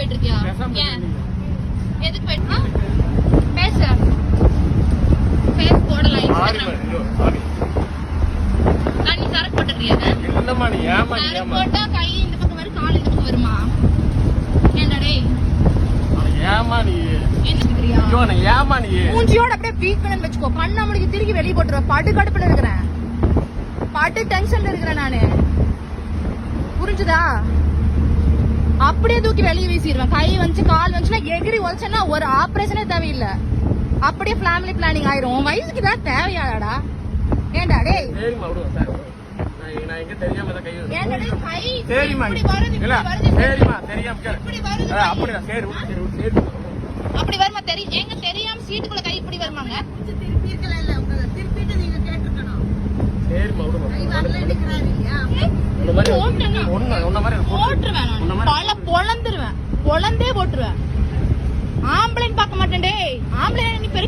போயிட்டு இருக்கியா? எதுக்கு போயிட்டு பேச பேஸ் போடலாம். நீ சரக்கு போட்டுறியா? இல்லம்மா நீ ஏமா நீ சரக்கு போட்டா கை இந்த பக்கம் வரும், கால் இந்த பக்கம் வருமா? ஏன்டா டேய் ஏமா நீ என்னதுக்குறியா? ஐயோ நான் ஏமா நீ மூஞ்சியோட அப்படியே வீக்கணும்னு வெச்சுக்கோ. கண்ணாமணிக்கு திருக்கி வெளிய போட்டுற. படு கடுப்புல இருக்கறேன், படு டென்ஷன்ல இருக்கறேன் நானு. புரிஞ்சுதா? அப்படியே தூக்கி வெளிய வீசிடுவேன். கை வந்து கால் வந்துச்சுன்னா எகிரி ஒலிச்சேன்னா ஒரு ஆபரேஷனே தேவையில்லை. அப்படியே ஃபேமிலி பிளானிங் ஆயிரும். வயசுக்கு தான் தேவையாடா? ஏன்டா டேய்? சரிம்மா விடுங்க சார். நான் எங்க தெரியாம தான் கை ஏன்டா டேய் கை சரிம்மா இப்படி வருது, இல்ல சரிம்மா தெரியாம கேளு. இப்படி வருது. அப்படியே சரி சரி அப்படி வருமா? எங்க தெரியாம சீட்டுக்குள்ள கை இப்படி வருமாங்க? திருப்பி இருக்கல இல்ல உங்க திருப்பிட்டு நீங்க கேட்டிருக்கணும். சரிம்மா விடுங்க. கை வரல நிக்கறாரு இல்லையா? இந்த மாதிரி ஒண்ணு மாதிரி போட்டுருவேன் நான். பல பொளந்துருவேன். பொளந்தே போட்டுருவேன். ஆம்பளைன்னு பார்க்க மாட்டேன் டேய். ஆம்பளை நீ பெரிய